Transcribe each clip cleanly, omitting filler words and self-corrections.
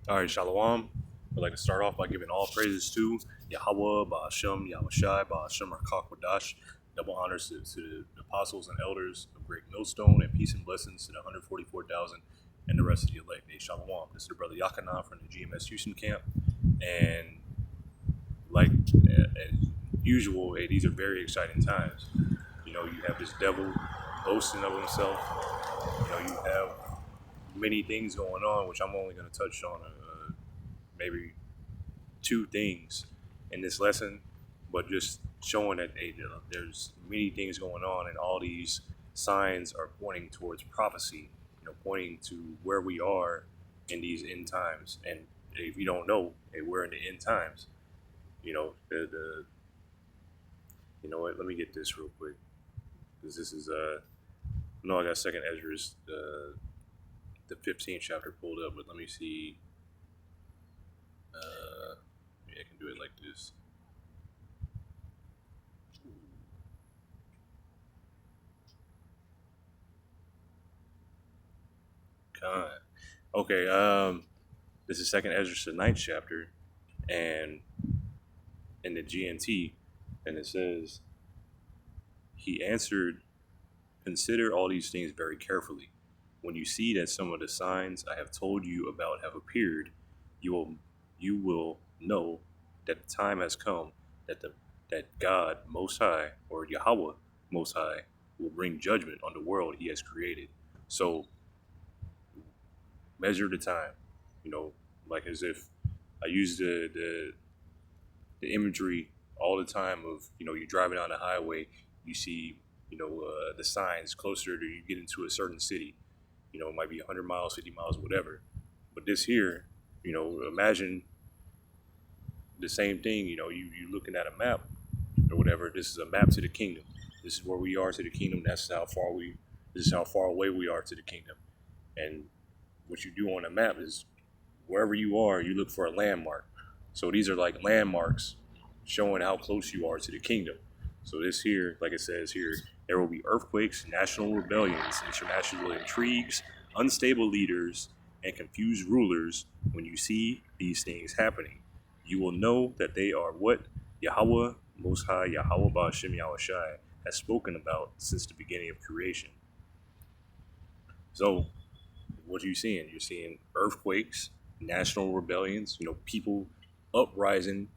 All right, Shalom. I'd like to start off by giving all praises to Yahweh, Ba'ashem, Yahushai, Ba'ashem, Rakakwadash. Double honors to the apostles and elders of Great Millstone, and peace and blessings to the 144,000 and the rest of the elect. Hey, Shalom. This is the brother Yakanan from the GMS Houston camp. And like as usual, hey, these are very exciting times. You know, you have this devil boasting of himself. You know, you have many things going on, which I'm only going to touch on maybe two things in this lesson, but just showing that there's many things going on, and all these signs are pointing towards prophecy. You know, pointing to where we are in these end times. And if you don't know, hey, we're in the end times. You know, the you know what? Let me get this real quick because this is no, I got Second Ezra's the 15th chapter pulled up, but let me see. Maybe I can do it like this. God. Okay, this is Second Ezra, the ninth chapter, and in the GNT, and it says, he answered, "Consider all these things very carefully. When you see that some of the signs I have told you about have appeared, you will know that the time has come that God Most High, or Yahweh Most High, will bring judgment on the world He has created." So measure the time, you know, like as if I use the imagery all the time of, you know, you're driving on the highway, you see, you know, the signs closer to you get into a certain city. You know, it might be 100 miles, 50 miles, whatever. But this here, you know, imagine the same thing. You know, you looking at a map or whatever. This is a map to the kingdom. This is where we are to the kingdom. This is how far away we are to the kingdom. And what you do on a map is wherever you are, you look for a landmark. So these are like landmarks showing how close you are to the kingdom. So this here, like it says here, there will be earthquakes, national rebellions, international intrigues, unstable leaders, and confused rulers. When you see these things happening, you will know that they are what Yahweh Most High, Yahweh Ba'ashem Yahushai, has spoken about since the beginning of creation. So what are you seeing? You're seeing earthquakes, national rebellions, you know, people uprising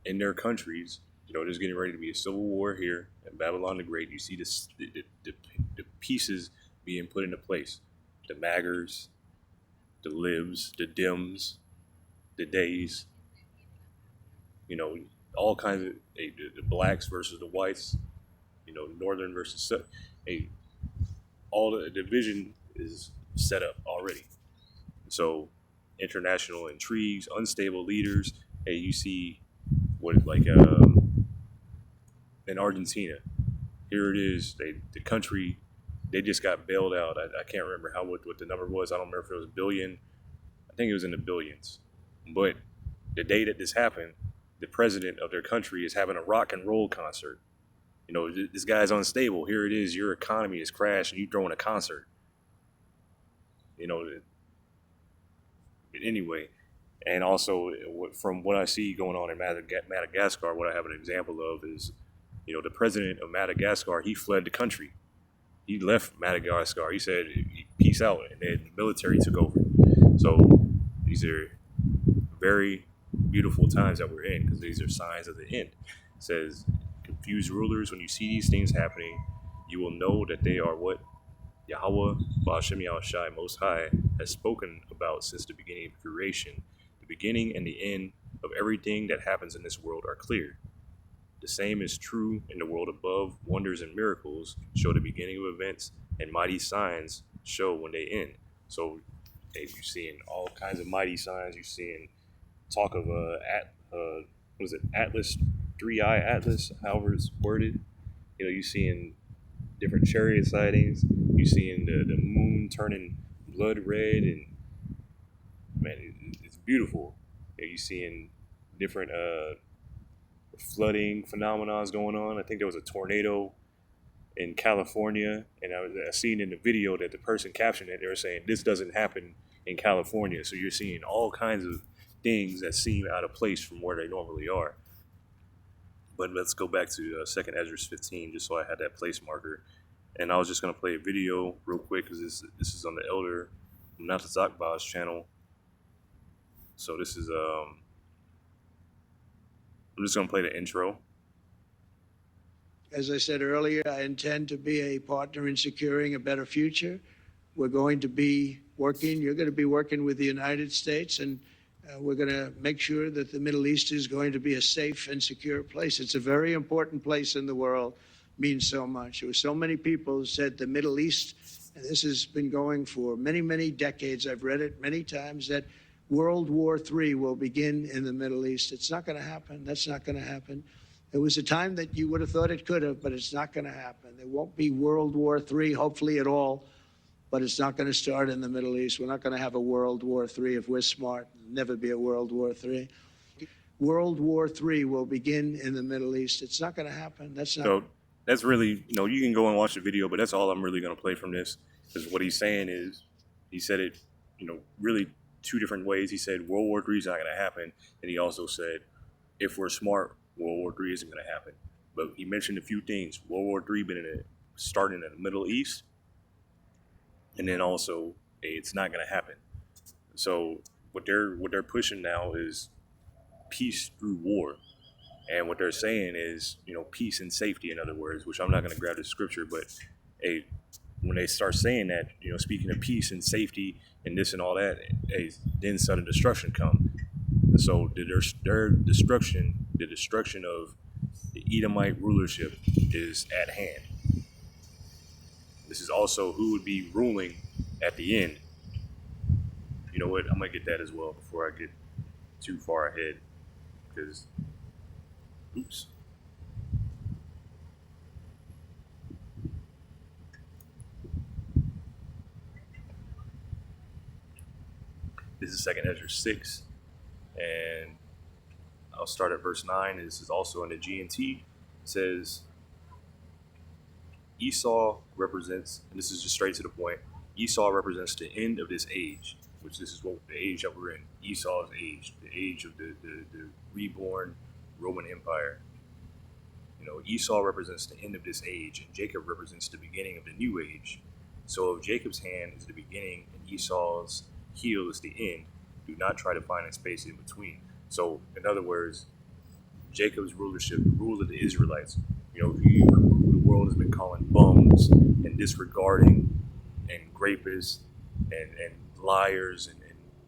in their countries. You know, there's getting ready to be a civil war here in Babylon the Great. You see the pieces being put into place. The Maggers, the Libs, the Dems, the Days, you know, all kinds of, the blacks versus the whites, you know, northern versus south. Hey, all the division is set up already. So international intrigues, unstable leaders. Hey, you see what like in Argentina. Here it is. The country they just got bailed out. I can't remember what the number was. I don't remember if it was a billion. I think it was in the billions. But the day that this happened, the president of their country is having a rock and roll concert. You know, this guy's unstable. Here it is. Your economy has crashed, and you throwing a concert. You know, anyway. And also, from what I see going on in Madagascar, what I have an example of is, you know, the president of Madagascar, he fled the country. He left Madagascar. He said, peace out. And then the military took over. So these are very beautiful times that we're in because these are signs of the end. It says, confused rulers, when you see these things happening, you will know that they are what Yahweh, Ba'ashem Yahushai, Most High, has spoken about since the beginning of creation. The beginning and the end of everything that happens in this world are clear. The same is true in the world above. Wonders and miracles show the beginning of events, and mighty signs show when they end. So, if you're seeing all kinds of mighty signs, you're seeing talk of what is it, Atlas, 3-eye Atlas, however it's worded. You know, you're seeing different chariot sightings. You're seeing the moon turning blood red, and man, it's beautiful. You're seeing different flooding phenomena going on. I think there was a tornado in California, and I seen in the video that the person captioned it. They were saying this doesn't happen in California. So you're seeing all kinds of things that seem out of place from where they normally are. But let's go back to 2nd Ezra 15, just so I had that place marker. And I was just going to play a video real quick because this is on the Elder Natazakbaz channel. So this is, I'm just going to play the intro. As I said earlier, I intend to be a partner in securing a better future. We're going to be working, you're going to be working with the United States, and we're going to make sure that the Middle East is going to be a safe and secure place. It's a very important place in the world, means so much. There were so many people who said the Middle East, and this has been going for many, many decades. I've read it many times, that World War III will begin in the Middle East. It's not going to happen. That's not going to happen. There was a time that you would have thought it could have, but it's not going to happen. There won't be World War III, hopefully at all, but it's not going to start in the Middle East. We're not going to have a World War III if we're smart. There'll never be a World War III. World War III will begin in the Middle East. It's not going to happen. That's not. So that's really, you can go and watch the video, but that's all I'm really going to play from this. Because what he's saying is, he said it, really two different ways. He said World War III is not going to happen. And he also said, if we're smart, World War III isn't going to happen. But he mentioned a few things. World War III starting in the Middle East. And then also, it's not going to happen. So what they're pushing now is peace through war. And what they're saying is, peace and safety, in other words, which I'm not going to grab the scripture, but when they start saying that, speaking of peace and safety and this and all that, then sudden destruction come. So their destruction, the destruction of the Edomite rulership is at hand. This is also who would be ruling at the end. You know what? I'm going to get that as well before I get too far ahead. Because, oops. This is 2nd Ezra 6. And I'll start at verse 9. This is also in the GNT. It says, Esau represents, and this is just straight to the point, Esau represents the end of this age, which this is what the age that we're in. Esau's age, the age of the reborn Roman Empire. Esau represents the end of this age, and Jacob represents the beginning of the new age. So if Jacob's hand is the beginning and Esau's heel is the end, do not try to find a space in between. So, in other words, Jacob's rulership, the rule of the Israelites, who the world has been calling bums and disregarding and rapists and liars and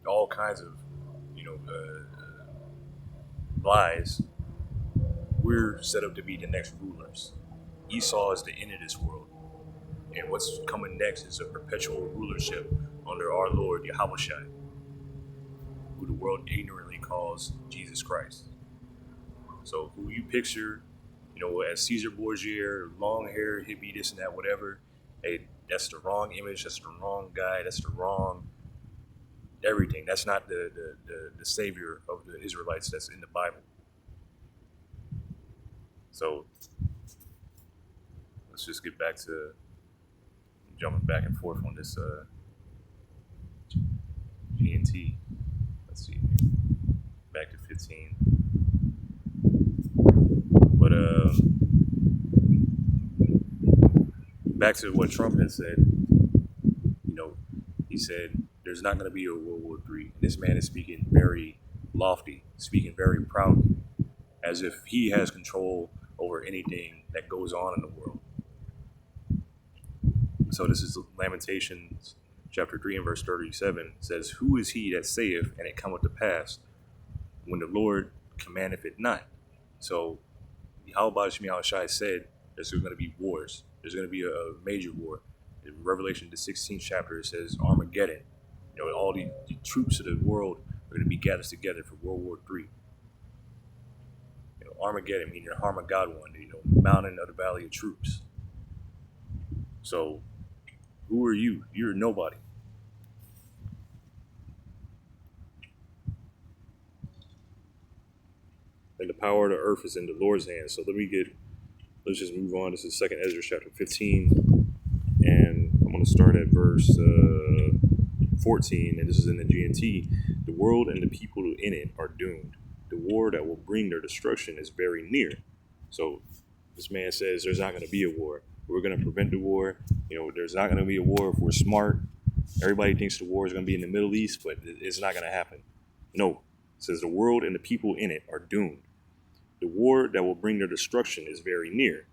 all kinds of, lies, we're set up to be the next rulers. Esau is the end of this world. And what's coming next is a perpetual rulership under our Lord, Yahushua, who the world ignorantly calls Jesus Christ. So who you picture, as Caesar Borgia, long hair, hippie, this and that, whatever, hey, that's the wrong image, that's the wrong guy, that's the wrong everything. That's not the savior of the Israelites that's in the Bible. So let's just get back to jumping back and forth on this GNT. Let's see, back to 15. But back to what Trump had said. He said there's not going to be a World War III. This man is speaking very lofty, speaking very proudly, as if he has control over anything that goes on in the world. So this is Lamentations chapter 3 and verse 37. It says, who is he that saith, and it cometh to pass, when the Lord commandeth it not? So Yahweh Shai said there's going to be wars. There's going to be a major war. In Revelation, the 16th chapter, it says Armageddon. All the troops of the world are going to be gathered together for World War III. Armageddon, meaning the Armageddon, mountain of the valley of troops. So, who are you? You're nobody. And the power of the earth is in the Lord's hands. So let's just move on. This is 2nd Ezra chapter 15. And I'm going to start at verse 14, and this is in the GNT, the world and the people in it are doomed. The war that will bring their destruction is very near. So this man says there's not going to be a war. We're going to prevent the war. There's not going to be a war if we're smart. Everybody thinks the war is going to be in the Middle East, but it's not going to happen. No. It says the world and the people in it are doomed. The war that will bring their destruction is very near.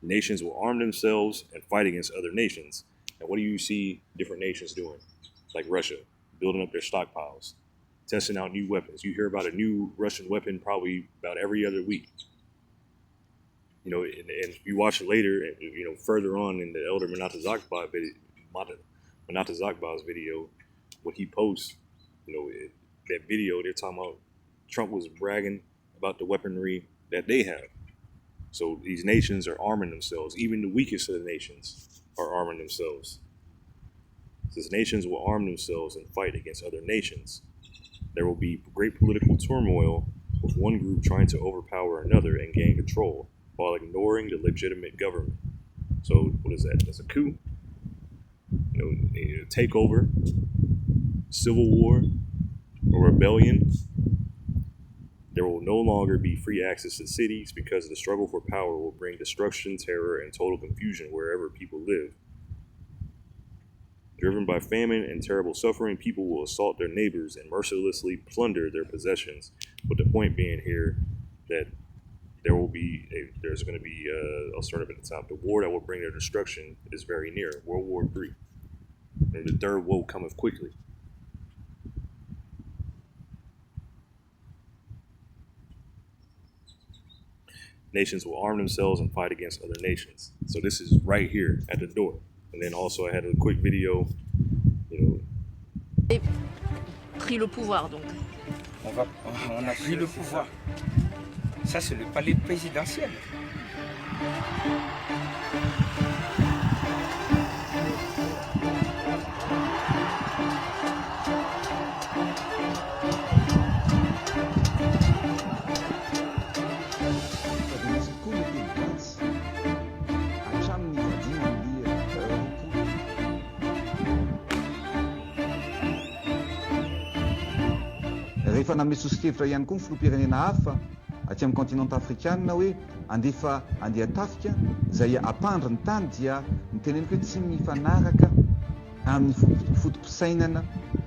Nations will arm themselves and fight against other nations. And what do you see different nations doing? Like Russia, building up their stockpiles, testing out new weapons. You hear about a new Russian weapon probably about every other week. And you watch it later, further on in the Elder Monatazakba video, when he posts, that video, they're talking about Trump was bragging about the weaponry that they have. So these nations are arming themselves. Even the weakest of the nations are arming themselves. Since nations will arm themselves and fight against other nations, there will be great political turmoil with one group trying to overpower another and gain control while ignoring the legitimate government. So what is that? That's a coup, a takeover, civil war, a rebellion. There will no longer be free access to cities because the struggle for power will bring destruction, terror, and total confusion wherever people live. Driven by famine and terrible suffering, people will assault their neighbors and mercilessly plunder their possessions. But the point being here that there's going to be, I'll start up at the top, the war that will bring their destruction is very near, World War III. And the third woe cometh quickly. Nations will arm themselves and fight against other nations. So this is right here at the door. And then also I had a quick video, Pris le pouvoir donc. On a pris le pouvoir. Ça, c'est le palais présidentiel. Rehefa name sosikevitra ihany koa ny filoham-pirenena hafa aty amin'ny continent afrikanina hoe andefa andeha tafika izay ampandry ny tany dia niteneniko hoe tsy mifanaraka amin'ny fotom-pisainana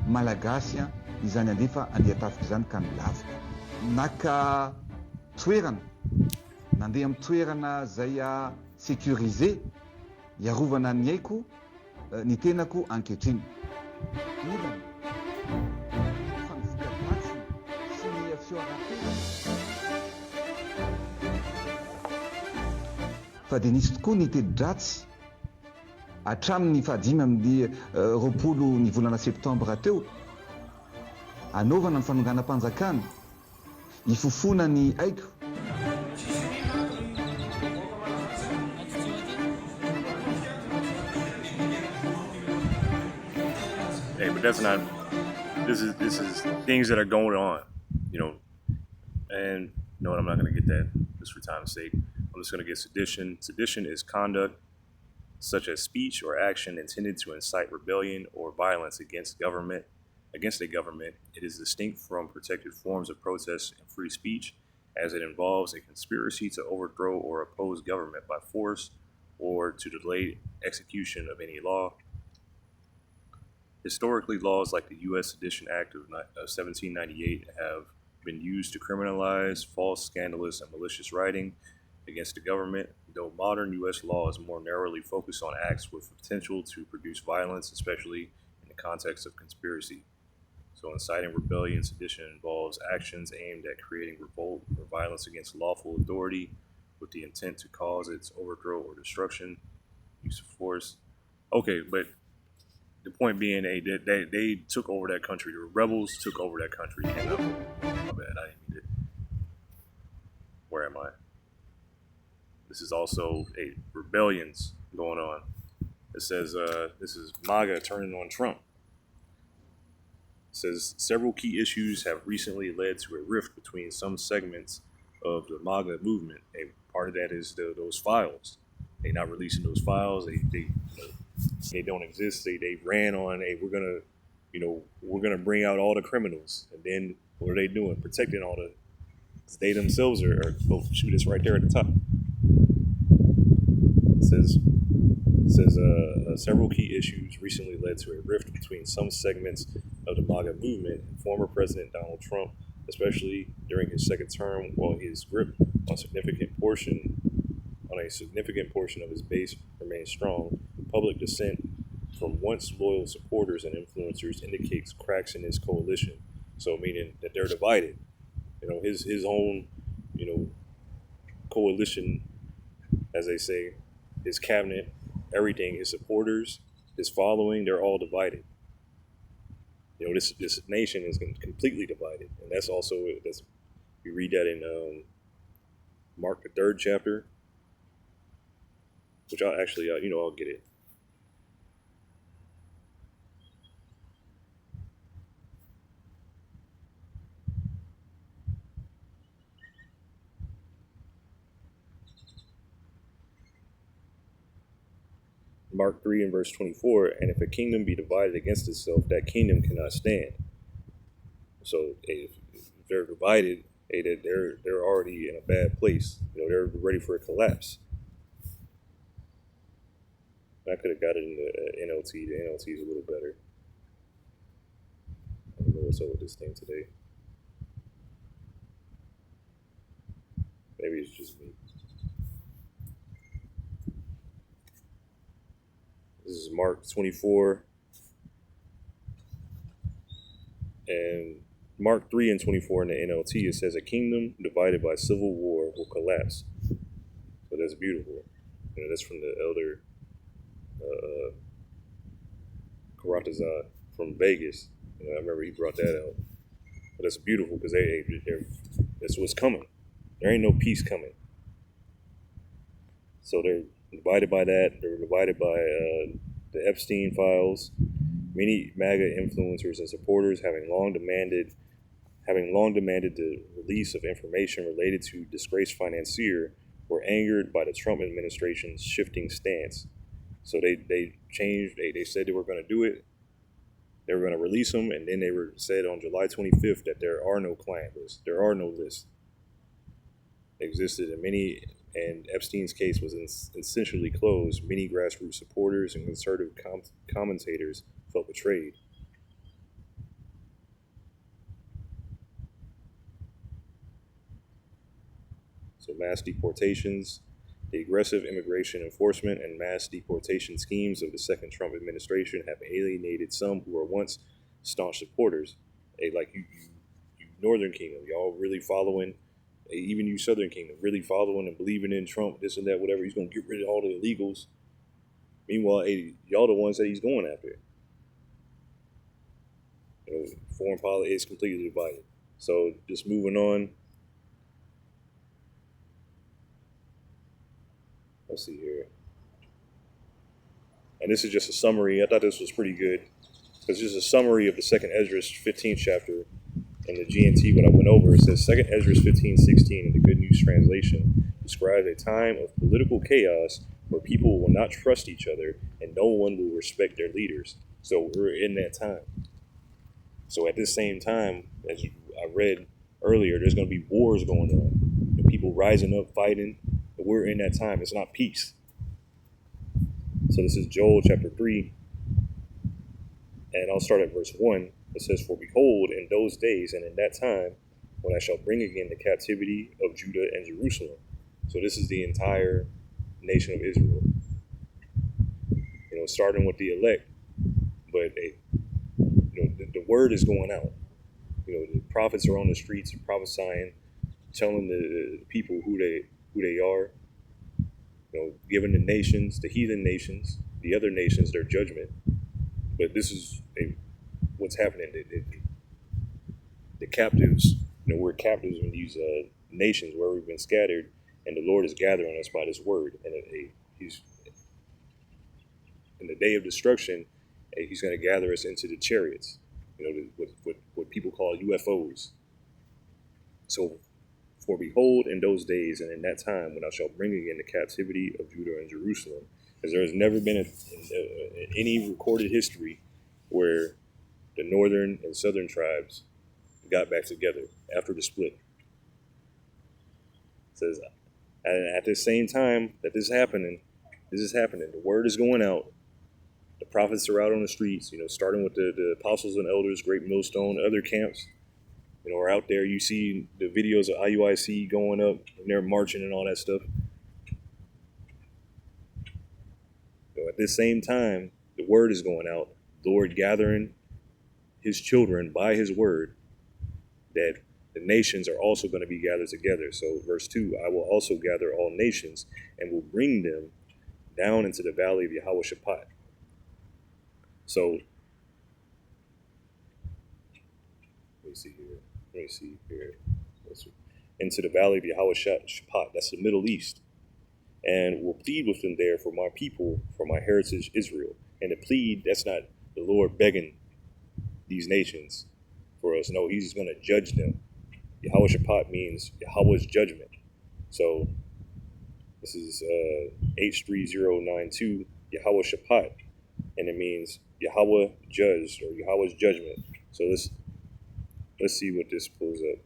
malagasy izany andefa andeha tafika izany ka milavika. Naka toerana, nandeha amin'ny toerana izay sécurisé, iarovana ny aiko, ny tenako ankehitriny. Fa dia nisy tokoa ny tedi-dratsy hatramin'ny fahadimy amin'ny roapolo ny volana septambra teo, anaovana ny fanonganam-panjakana, hifofona ny aiko. Hey, but that's not. This is things that are going on, and I'm not going to get that just for time's sake. I'm just going to get sedition. Sedition is conduct such as speech or action intended to incite rebellion or violence against a government. It is distinct from protected forms of protest and free speech, as it involves a conspiracy to overthrow or oppose government by force or to delay execution of any law. Historically, laws like the U.S. Sedition Act of 1798 have been used to criminalize false, scandalous, and malicious writing against the government, though modern U.S. law is more narrowly focused on acts with potential to produce violence, especially in the context of conspiracy. So inciting rebellion, sedition involves actions aimed at creating revolt or violence against lawful authority with the intent to cause its overthrow or destruction, use of force. Okay, but the point being they took over that country. The rebels took over that country. And, my bad, I didn't mean it. Where am I? This is also rebellions going on. It says this is MAGA turning on Trump. It says several key issues have recently led to a rift between some segments of the MAGA movement. A part of that is those files. They're not releasing those files. They don't exist. They ran on, hey, we're gonna, we're going to bring out all the criminals. And then what are they doing? Protecting all the, they themselves are oh, shoot, it's right there at the top. It says several key issues recently led to a rift between some segments of the MAGA movement and former President Donald Trump, especially during his second term, while his grip on a significant portion of his base remains strong. Public dissent from once loyal supporters and influencers indicates cracks in his coalition. So meaning that they're divided. His own, coalition, as they say, his cabinet, everything, his supporters, his following, they're all divided. This nation is completely divided, and that's we read that in Mark the 3rd chapter, which I'll actually, I'll get it. Mark 3 and verse 24, and if a kingdom be divided against itself, that kingdom cannot stand. So if they're divided, they're already in a bad place. They're ready for a collapse. I could have got it in the NLT. The NLT is a little better. I don't know what's up with this thing today. Maybe it's just me. This is Mark 24 and Mark 3 and 24 in the NLT. It says a kingdom divided by civil war will collapse. So that's beautiful. That's from the elder Karatazad from Vegas. I remember he brought that out. But that's beautiful because that's what's coming. There ain't no peace coming. So they're divided by that. They were divided by the Epstein files. Many MAGA influencers and supporters having long demanded the release of information related to disgraced financier were angered by the Trump administration's shifting stance. So they changed. They said they were going to do it. They were going to release them, and then they said on July 25th that there are no client lists. There are no lists. Existed in many. And Epstein's case was essentially closed. Many grassroots supporters and conservative commentators felt betrayed. So mass deportations, the aggressive immigration enforcement and mass deportation schemes of the second Trump administration have alienated some who were once staunch supporters. Like you Northern Kingdom, y'all really following. Even you Southern Kingdom, really following and believing in Trump, this and that, whatever. He's going to get rid of all the illegals. Meanwhile, y'all the ones that he's going after. Foreign policy is completely divided. So just moving on. Let's see here. And this is just a summary. I thought this was pretty good. It's just a summary of the second Esdras 15th chapter. In the GNT, what I went over, it says 2nd Esdras 15:16 in the Good News Translation describes a time of political chaos where people will not trust each other and no one will respect their leaders. So we're in that time. So at this same time, as I read earlier, there's going to be wars going on. And people rising up, fighting. We're in that time. It's not peace. So this is Joel chapter 3. And I'll start at verse 1. It says, for behold, in those days and in that time, when I shall bring again the captivity of Judah and Jerusalem. So this is the entire nation of Israel. Starting with the elect, but the word is going out. The prophets are on the streets prophesying, telling the people who they are. Giving the nations, the heathen nations, the other nations, their judgment. But this is what's happening. The captives, we're captives in these nations where we've been scattered, and the Lord is gathering us by this word. And he's in the day of destruction, he's going to gather us into the chariots, what people call UFOs. So, for behold, in those days and in that time, when I shall bring again the captivity of Judah and Jerusalem, because there has never been any recorded history where the northern and southern tribes got back together after the split. It says, and at the same time that this is happening, the word is going out. The prophets are out on the streets, starting with the apostles and elders, Great Millstone, other camps, are out there. You see the videos of IUIC going up and they're marching and all that stuff. At the same time, the word is going out, Lord gathering his children by his word, that the nations are also going to be gathered together. So verse 2, I will also gather all nations and will bring them down into the valley of Yehoshaphat. So let me see here. Into the valley of Yehoshaphat, that's the Middle East, and will plead with them there for my people, for my heritage Israel. And the plead, that's not the Lord begging these nations for us. No, he's going to judge them. Yehoshaphat means Yahweh's judgment. So this is H3092, Yehoshaphat, and it means Yahweh judged, or Yahweh's judgment. So let's see what this pulls up.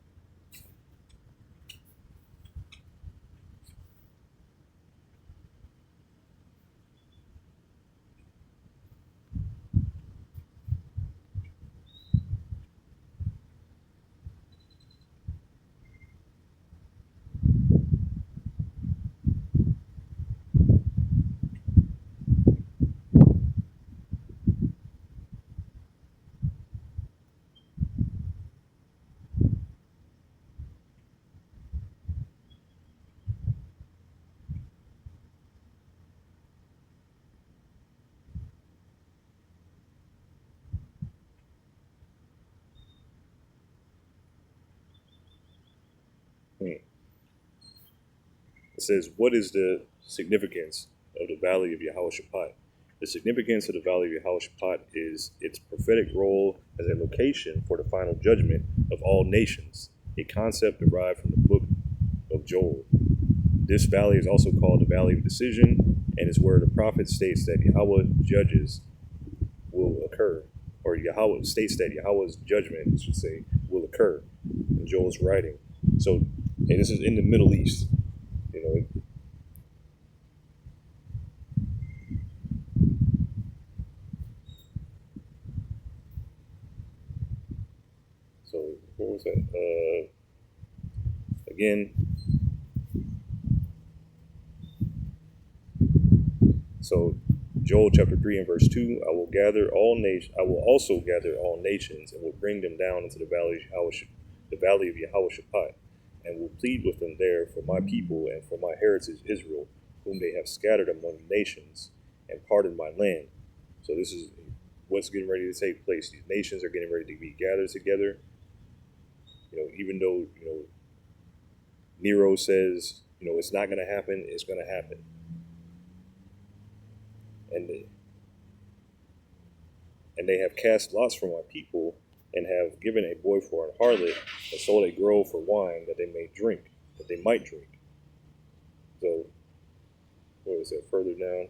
It says, what is the significance of the Valley of Yehoshaphat? The significance of the Valley of Yehoshaphat is its prophetic role as a location for the final judgment of all nations, a concept derived from the book of Joel. This valley is also called the Valley of Decision, and is where the prophet states that Yahweh judges will occur, or Yahweh states that Yahweh's judgment, I should say, will occur in Joel's writing. So, and this is in the Middle East. So what was that? Again. So Joel chapter 3 and verse 2, I will also gather all nations and will bring them down into the valley of Yehoshaphat, and will plead with them there for my people and for my heritage Israel, whom they have scattered among nations, and pardoned my land. So this is what's getting ready to take place. These nations are getting ready to be gathered together. Even though, Nero says, it's not going to happen, it's going to happen. And they have cast lots for my people, and have given a boy for an harlot, and sold a girl for wine, that they might drink. So, what is that further down?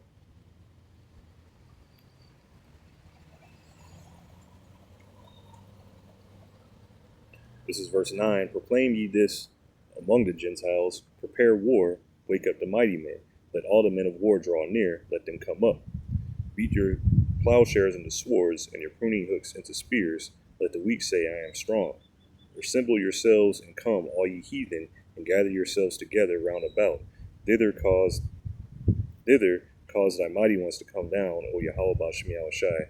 This is verse 9. Proclaim ye this among the Gentiles, prepare war, wake up the mighty men. Let all the men of war draw near, let them come up. Beat your plowshares into swords, and your pruning hooks into spears. Let the weak say, I am strong. Assemble yourselves and come, all ye heathen, and gather yourselves together round about. Thither cause thy mighty ones to come down, O Yahweh Bashmi Shai.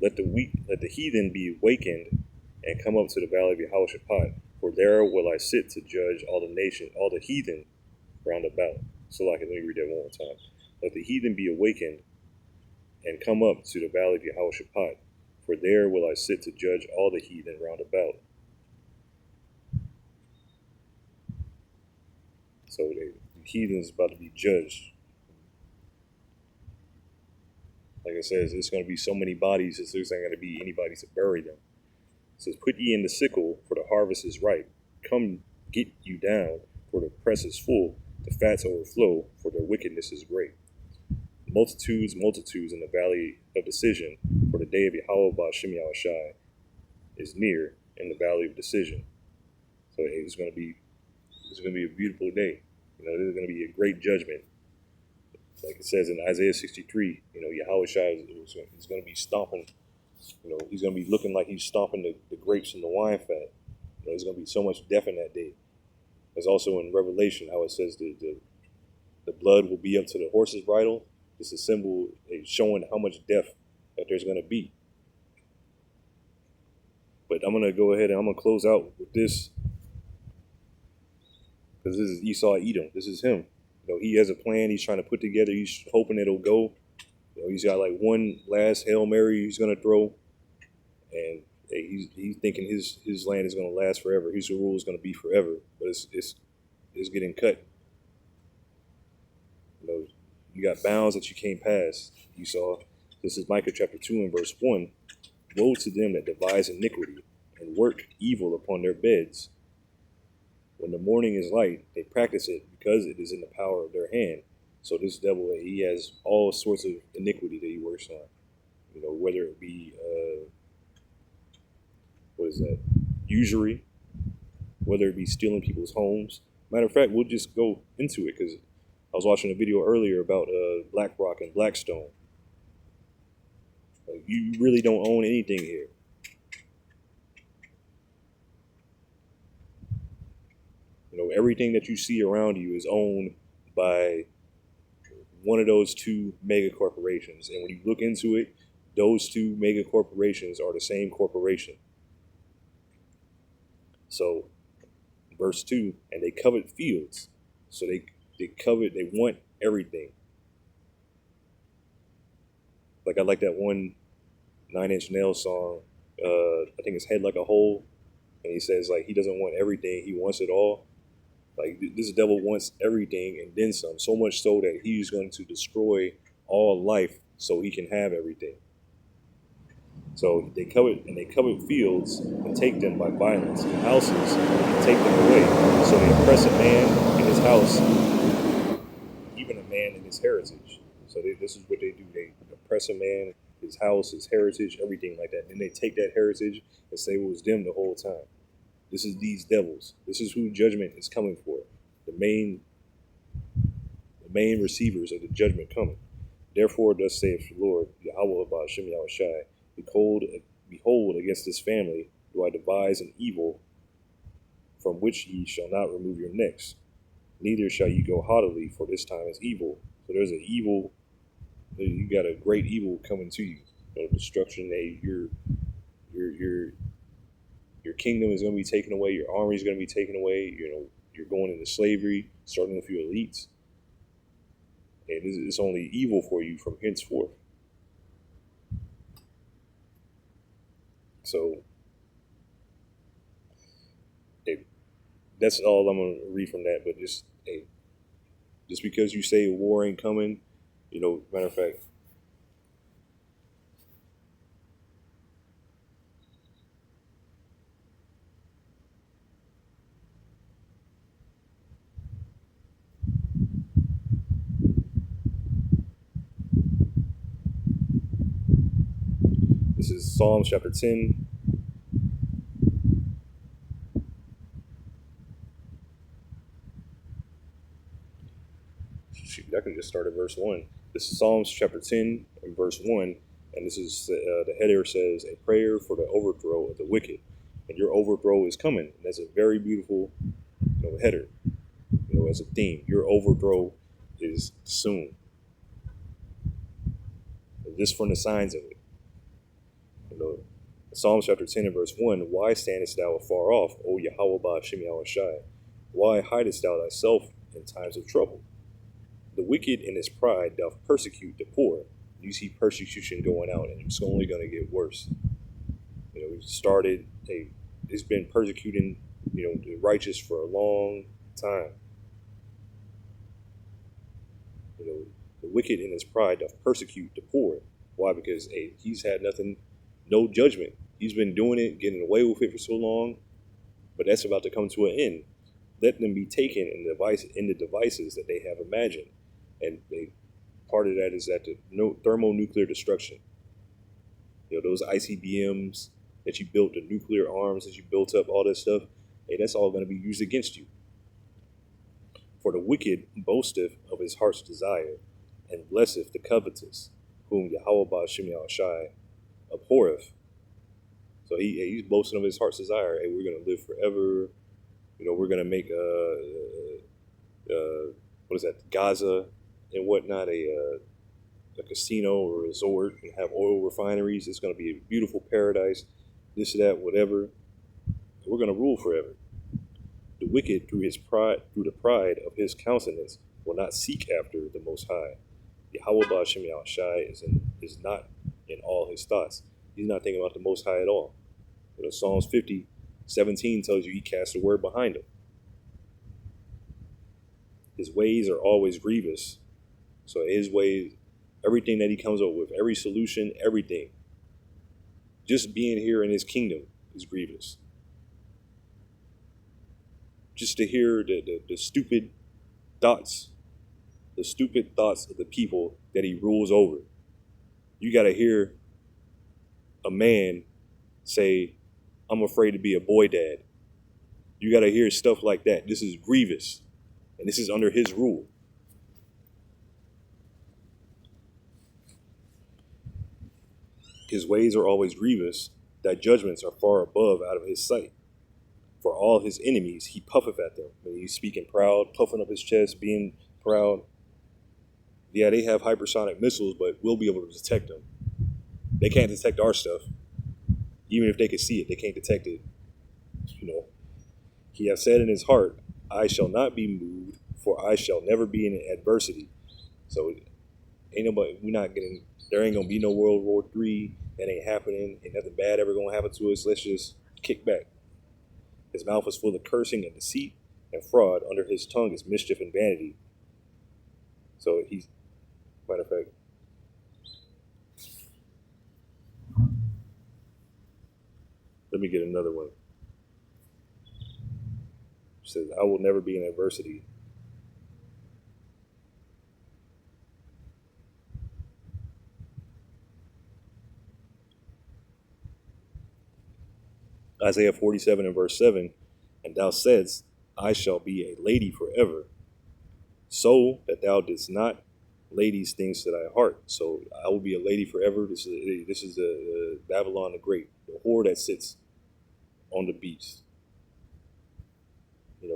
Let the heathen be awakened, and come up to the valley of Yehoshaphat, for there will I sit to judge all the heathen round about. So let me read that one more time. Let the heathen be awakened, and come up to the valley of Yehoshaphat, for there will I sit to judge all the heathen round about. So the heathen is about to be judged. Like I said, there's going to be so many bodies, there's not going to be anybody to bury them. It says, put ye in the sickle, for the harvest is ripe. Come get you down, for the press is full. The fats overflow, for their wickedness is great. multitudes in the valley of decision, for the day of Yahweh Ba'Shem Yahushai is near in the valley of decision. So it's going to be a beautiful day. There's going to be a great judgment. Like it says in Isaiah 63, Yahushai is going to be stomping. He's going to be looking like he's stomping the grapes and the wine fat. There's going to be so much death in that day. There's also in Revelation how it says the blood will be up to the horse's bridle. It's a symbol showing how much death that there's going to be. But I'm going to go ahead and I'm going to close out with this, because this is Esau Edom. This is him. He has a plan he's trying to put together. He's hoping it'll go. He's got like one last Hail Mary he's going to throw. And he's thinking his land is going to last forever. His rule is going to be forever. But it's getting cut. You got bounds that you can't pass, Esau. This is Micah chapter 2 and verse 1. Woe to them that devise iniquity and work evil upon their beds. When the morning is light, they practice it because it is in the power of their hand. So this devil, he has all sorts of iniquity that he works on. Whether it be, usury, whether it be stealing people's homes. Matter of fact, we'll just go into it because I was watching a video earlier about BlackRock and Blackstone. You really don't own anything here. Everything that you see around you is owned by one of those two mega corporations. And when you look into it, those two mega corporations are the same corporation. So, verse 2, and they covet fields. So they want everything. I like that one 9 Inch Nails song. I think it's Head Like a Hole. And he says, he doesn't want everything. He wants it all. This devil wants everything and then some. So much so that he's going to destroy all life so he can have everything. So they covet fields and take them by violence, and houses and take them away. So they oppress a man in his house, even a man in his heritage. So this is what they do. They oppress a man, his house, his heritage, everything like that. Then they take that heritage and say it was them the whole time. This is these devils. This is who judgment is coming for. The main receivers of the judgment coming. Therefore, thus saith the Lord, Yahweh Ba'Shem Yahushai, behold, against this family do I devise an evil from which ye shall not remove your necks. Neither shall ye go haughtily, for this time is evil. So there's an evil, you got a great evil coming to you. Destruction, your kingdom is going to be taken away. Your army is going to be taken away. You're going into slavery, starting with your elites. And it's only evil for you from henceforth. So, that's all I'm going to read from that. But just because you say war ain't coming, matter of fact, this is Psalms chapter 10. Shoot, I can just start at verse 1. This is Psalms chapter 10 and verse 1. And this is, the header says, a prayer for the overthrow of the wicked. And your overthrow is coming. And that's a very beautiful header, as a theme. Your overthrow is soon. And just from the signs of it. Psalms chapter 10 and verse 1, why standest thou afar off, O Yahweh Ba'Shem Yahushai? Why hidest thou thyself in times of trouble? The wicked in his pride doth persecute the poor. You see persecution going out, and it's only going to get worse. It's been persecuting, the righteous for a long time. The wicked in his pride doth persecute the poor. Why? Because he's had no judgment. He's been doing it, getting away with it for so long, but that's about to come to an end. Let them be taken in the devices that they have imagined, and part of that is that the thermonuclear destruction. Those ICBMs that you built, the nuclear arms that you built up, all that stuff, hey, that's all going to be used against you. For the wicked boasteth of his heart's desire, and blesseth the covetous, whom Yahweh Ba'Shem Yahushai abhorreth. So he's boasting of his heart's desire. Hey, we're going to live forever. We're going to make what is that, Gaza and whatnot, a casino or a resort, and have oil refineries. It's going to be a beautiful paradise, this, that, whatever. We're going to rule forever. The wicked, through the pride of his countenance, will not seek after the Most High. Yahweh Ba'Shem Yahushai is not in all his thoughts. He's not thinking about the Most High at all. Psalms 50:17 tells you he casts a word behind him. His ways are always grievous. So his ways, everything that he comes up with, every solution, everything, just being here in his kingdom is grievous. Just to hear the stupid thoughts of the people that he rules over. You got to hear a man say, I'm afraid to be a boy dad. You got to hear stuff like that. This is grievous. And this is under his rule. His ways are always grievous. Thy judgments are far above out of his sight. For all his enemies, he puffeth at them. When he's speaking proud, puffing up his chest, being proud. Yeah, they have hypersonic missiles, but we'll be able to detect them. They can't detect our stuff. Even if they could see it, they can't detect it. He hath said in his heart, I shall not be moved, for I shall never be in adversity. So there ain't gonna be no World War III. That ain't happening. Ain't nothing bad ever gonna happen to us. Let's just kick back. His mouth is full of cursing and deceit and fraud. Under his tongue is mischief and vanity. So matter of fact, let me get another one. It says, I will never be in adversity. Isaiah 47 and verse 7, and thou saidst, I shall be a lady forever, so that thou didst not lay these things to thy heart. So I will be a lady forever. This is the Babylon the Great, the whore that sits on the beast.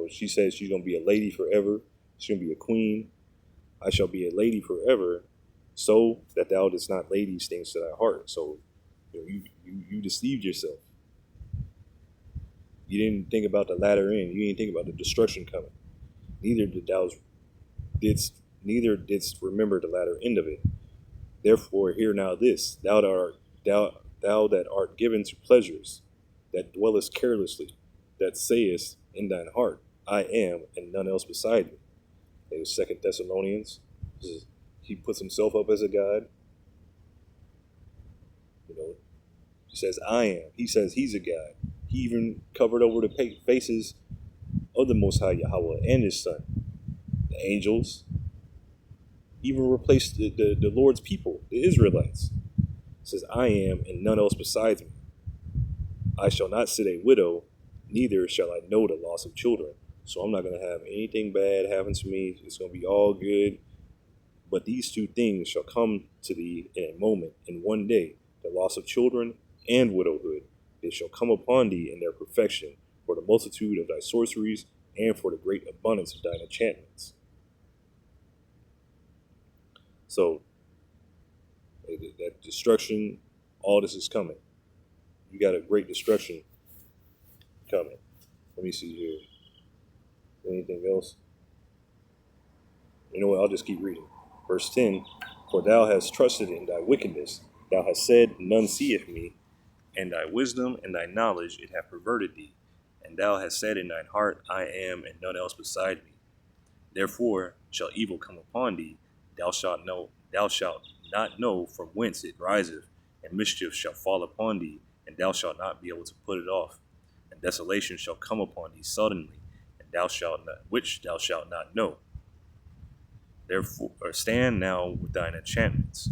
She says she's going to be a lady forever. She's going to be a queen. I shall be a lady forever, so that thou didst not lay these things to thy heart. So you deceived yourself. You didn't think about the latter end. You didn't think about the destruction coming. Neither didst remember the latter end of it. Therefore, hear now this: thou that art given to pleasures, that dwellest carelessly, that sayest in thine heart, I am, and none else beside me. It was 2 Thessalonians. He puts himself up as a god. He says, I am. He says he's a god. He even covered over the faces of the Most High Yahweh and his son. The angels even replaced the Lord's people, the Israelites. He says, I am, and none else besides me. I shall not sit a widow, neither shall I know the loss of children. So I'm not going to have anything bad happen to me. It's going to be all good. But these two things shall come to thee in a moment, in one day, the loss of children and widowhood. They shall come upon thee in their perfection, for the multitude of thy sorceries, and for the great abundance of thine enchantments. So, that destruction, all this is coming. You got a great destruction coming. Let me see here. Anything else? You know what? I'll just keep reading. Verse 10, for thou hast trusted in thy wickedness. Thou hast said, none seeth me. And thy wisdom and thy knowledge it hath perverted thee. And thou hast said in thine heart, I am, and none else beside me. Therefore shall evil come upon thee. Thou shalt not know from whence it riseth, and mischief shall fall upon thee, and thou shalt not be able to put it off. And desolation shall come upon thee suddenly, and which thou shalt not know. Therefore, stand now with thine enchantments,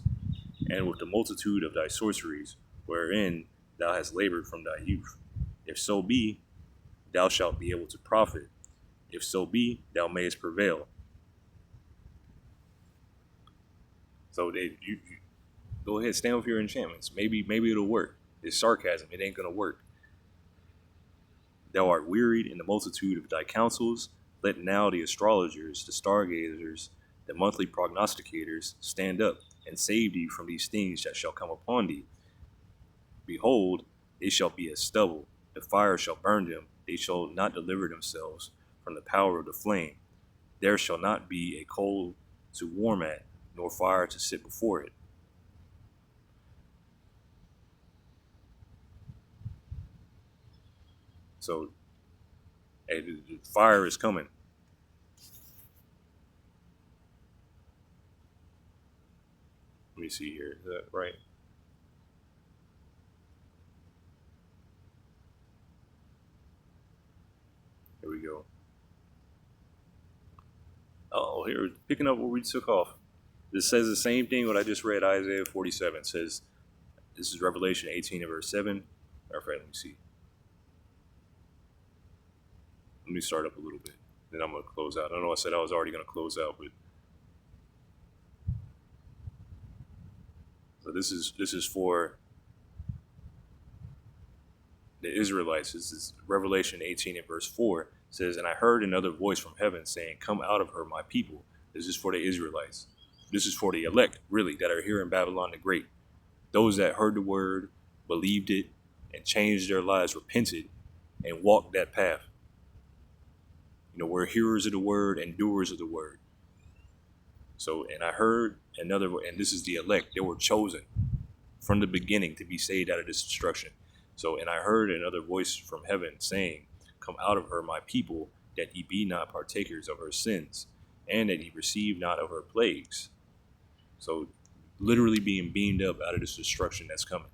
and with the multitude of thy sorceries, wherein thou hast labored from thy youth. If so be, thou shalt be able to profit. If so be, thou mayest prevail. So you go ahead, stand with your enchantments. Maybe it'll work. It's sarcasm. It ain't gonna work. Thou art wearied in the multitude of thy counsels. Let now the astrologers, the stargazers, the monthly prognosticators stand up and save thee from these things that shall come upon thee. Behold, they shall be as stubble. The fire shall burn them. They shall not deliver themselves from the power of the flame. There shall not be a coal to warm at, nor fire to sit before it. So, hey, the fire is coming. Let me see here. Is that right? Here we go. Oh, here, picking up where we took off. This says the same thing what I just read, Isaiah 47. It says, this is Revelation 18 and verse 7. Let me see. Let me start up a little bit. Then I'm going to close out. I know I said I was already going to close out, but so this is for the Israelites. This is Revelation 18 and verse 4. It says, and I heard another voice from heaven saying, come out of her, my people. This is for the Israelites. This is for the elect, really, that are here in Babylon the Great. Those that heard the word, believed it, and changed their lives, repented, and walked that path. You know, we're hearers of the word and doers of the word. So, and I heard another, and this is the elect. They were chosen from the beginning to be saved out of this destruction. So, and I heard another voice from heaven saying, come out of her, my people, that ye be not partakers of her sins, and that ye receive not of her plagues. So, literally being beamed up out of this destruction that's coming.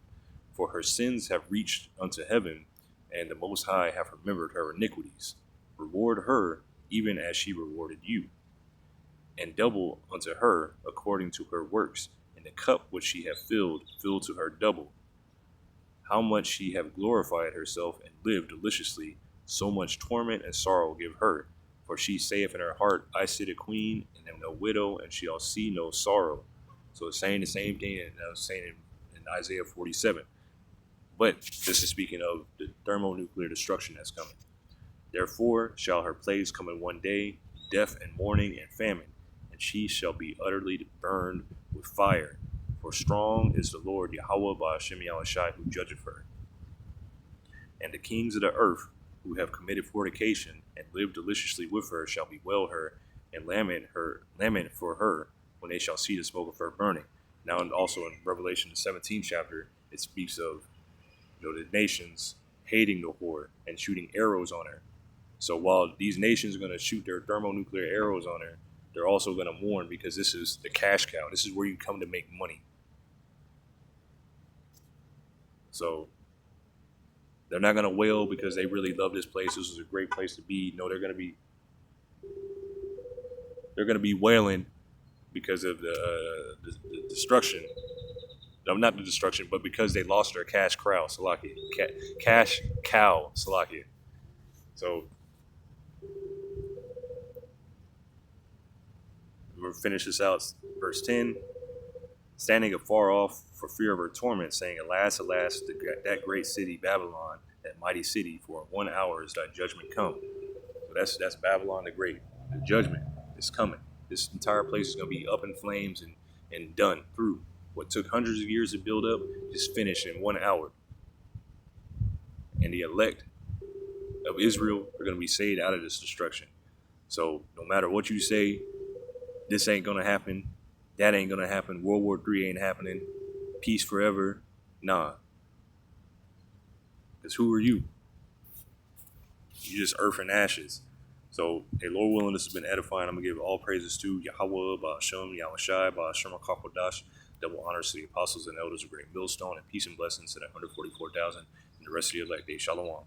For her sins have reached unto heaven, and the Most High have remembered her iniquities. Reward her even as she rewarded you, and double unto her according to her works, and the cup which she hath filled, fill to her double. How much she have glorified herself and lived deliciously, so much torment and sorrow give her. For she saith in her heart, I sit a queen, and am no widow, and shall see no sorrow. So it's saying the same thing that I was saying in Isaiah 47. But this is speaking of the thermonuclear destruction that's coming. Therefore shall her plagues come in one day, death and mourning and famine, and she shall be utterly burned with fire. For strong is the Lord Yahweh Ba'ashem Yahushai who judgeth her. And the kings of the earth who have committed fornication and lived deliciously with her shall bewail her and lament for her when they shall see the smoke of her burning. Now, and also in Revelation, the 17th chapter, it speaks of the nations hating the whore and shooting arrows on her. So while these nations are going to shoot their thermonuclear arrows on her, they're also going to mourn because this is the cash cow. This is where you come to make money. So they're not going to wail because they really love this place. This is a great place to be. No, they're going to be wailing because of the destruction. No, not the destruction, but because they lost their cash cow, Salakia. Cash cow, Salakia. So we'll finish this out. Verse 10. Standing afar off for fear of her torment, saying, alas, alas, that great city, Babylon, that mighty city, for in 1 hour is thy judgment come. So that's Babylon the Great. The judgment is coming. This entire place is going to be up in flames and done through. What took hundreds of years to build up, just finished in 1 hour. And the elect of Israel are going to be saved out of this destruction. So no matter what you say, this ain't going to happen. That ain't going to happen. World War III ain't happening. Peace forever. Nah. Because who are you? You just earth and ashes. So, hey, Lord willing, this has been edifying. I'm going to give all praises to Yahweh, Ba'ashem, Yahushai, Ba'ashem HaKakodash. Double honors to the apostles and elders of Great Millstone, and peace and blessings to the 144,000 and the rest of the elect. Shalom.